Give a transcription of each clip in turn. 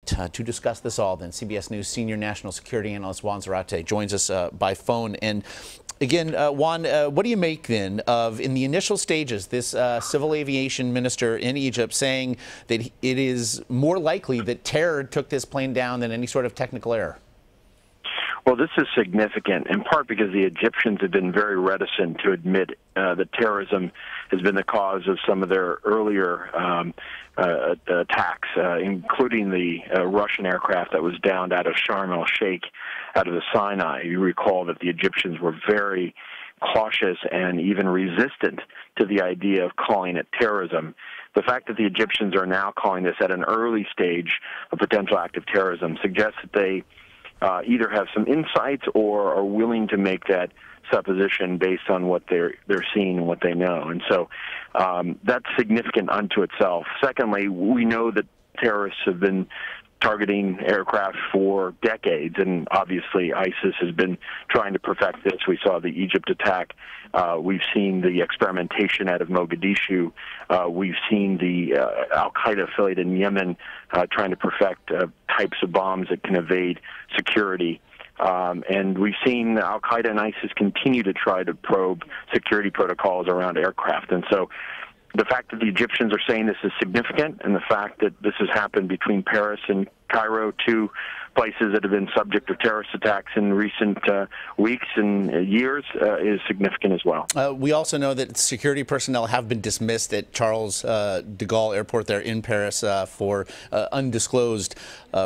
To discuss this all, then, CBS News senior national security analyst Juan Zarate joins us by phone. And again, Juan, what do you make then of, in the initial stages, this civil aviation minister in Egypt saying that it is more likely that terror took this plane down than any sort of technical error? Well, this is significant, in part because the Egyptians have been very reticent to admit that terrorism has been the cause of some of their earlier attacks, including the Russian aircraft that was downed out of Sharm el-Sheikh, out of the Sinai. You recall that the Egyptians were very cautious and even resistant to the idea of calling it terrorism. The fact that the Egyptians are now calling this at an early stage of potential act of terrorism suggests that they either have some insights or are willing to make that supposition based on what they're seeing and what they know. And so that's significant unto itself. Secondly, we know that terrorists have been targeting aircraft for decades, and obviously ISIS has been trying to perfect this. We saw the Egypt attack. We've seen the experimentation out of Mogadishu. We've seen the al-Qaeda affiliate in Yemen trying to perfect types of bombs that can evade security. And we've seen al-Qaeda and ISIS continue to try to probe security protocols around aircraft. And so the fact that the Egyptians are saying this is significant, and the fact that this has happened between Paris and Cairo, two places that have been subject of terrorist attacks in recent weeks and years, is significant as well. We also know that security personnel have been dismissed at Charles de Gaulle Airport there in Paris for undisclosed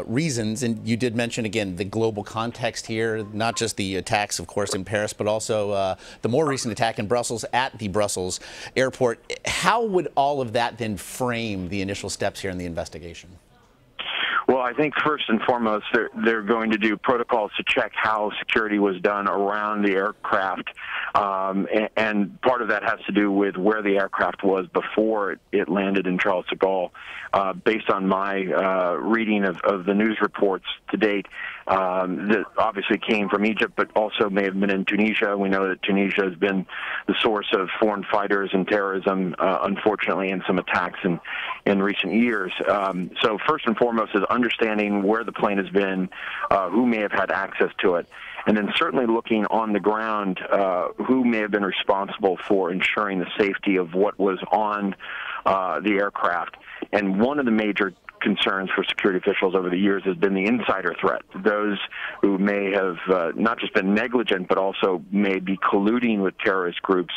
reasons. And you did mention, again, the global context here, not just the attacks, of course, in Paris, but also the more recent attack in Brussels at the Brussels airport. How would all of that then frame the initial steps here in the investigation? Well, I think first and foremost, they're going to do protocols to check how security was done around the aircraft, and part of that has to do with where the aircraft was before it landed in Charles de Gaulle. Based on my reading of the news reports to date, that obviously came from Egypt, but also may have been in Tunisia. We know that Tunisia has been the source of foreign fighters and terrorism, unfortunately, in some attacks in recent years. So first and foremost is understanding where the plane has been, who may have had access to it, and then certainly looking on the ground who may have been responsible for ensuring the safety of what was on the aircraft. And one of the major concerns for security officials over the years has been the insider threat, those who may have not just been negligent, but also may be colluding with terrorist groups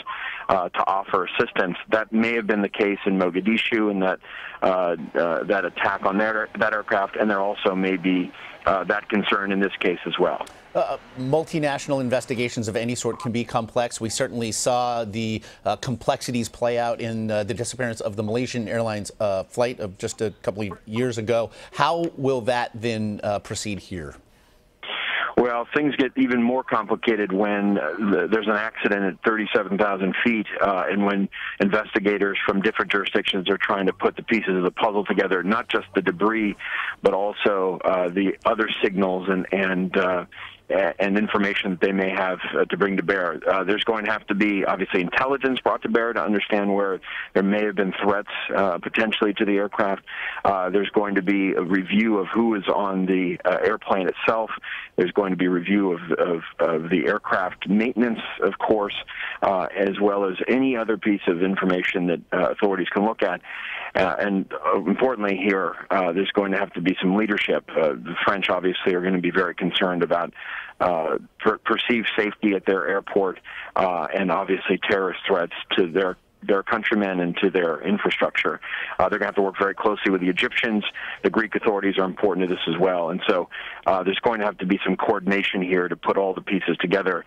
to offer assistance. That may have been the case in Mogadishu and that attack on that aircraft, and there also may be that concern in this case as well. Multinational investigations of any sort can be complex. We certainly saw the complexities play out in the disappearance of the Malaysian Airlines flight of just a couple of years ago. How will that then proceed here? Well, things get even more complicated when there's an accident at 37,000 feet and when investigators from different jurisdictions are trying to put the pieces of the puzzle together, not just the debris, but also the other signals and information that they may have to bring to bear. There's going to have to be, obviously, intelligence brought to bear to understand where there may have been threats potentially to the aircraft. There's going to be a review of who is on the airplane itself. There's going to be a review of the aircraft maintenance, of course, as well as any other piece of information that authorities can look at. And importantly here, there's going to have to be some leadership. The French obviously are going to be very concerned about perceived safety at their airport and obviously terrorist threats to their countrymen and to their infrastructure. They're going to have to work very closely with the Egyptians. The Greek authorities are important to this as well. And so there's going to have to be some coordination here to put all the pieces together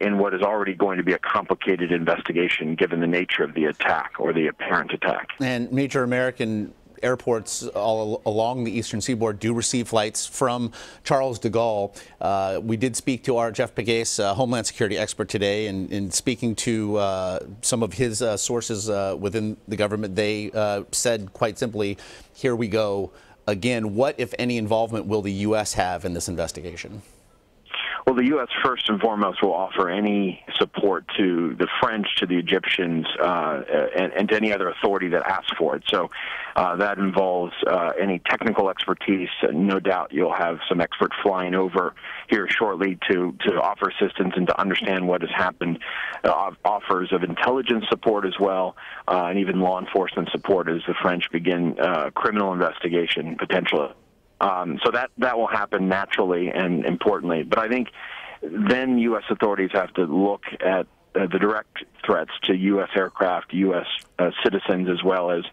in what is already going to be a complicated investigation given the nature of the attack or the apparent attack. And major American airports all along the eastern seaboard do receive flights from Charles de Gaulle. We did speak to our Jeff Pegues, Homeland Security expert today, and in speaking to some of his sources within the government, they said quite simply, here we go again. What, if any, involvement will the U.S. have in this investigation? Well, the U.S. first and foremost will offer any support to the French, to the Egyptians, and to any other authority that asks for it. So that involves any technical expertise. No doubt you'll have some expert flying over here shortly to offer assistance and to understand what has happened. Offers of intelligence support as well, and even law enforcement support as the French begin criminal investigation potentially. So that will happen naturally and importantly. But I think then U.S. authorities have to look at the direct threats to U.S. aircraft, U.S. Citizens, as well as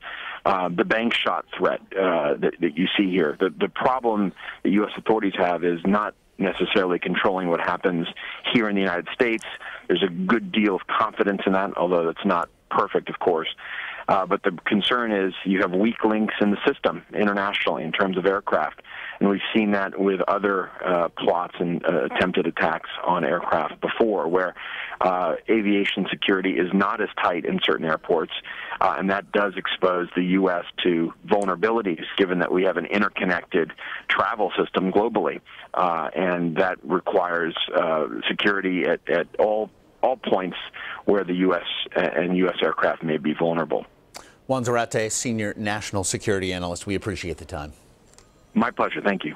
the bank shot threat that you see here. The problem that U.S. authorities have is not necessarily controlling what happens here in the United States. There's a good deal of confidence in that, although that's not perfect, of course. But the concern is you have weak links in the system internationally in terms of aircraft. And we've seen that with other plots and attempted attacks on aircraft before, where aviation security is not as tight in certain airports. And that does expose the U.S. to vulnerabilities, given that we have an interconnected travel system globally. And that requires security at all points where the U.S. and U.S. aircraft may be vulnerable. Juan Zarate, Senior National Security Analyst, we appreciate the time. My pleasure. Thank you.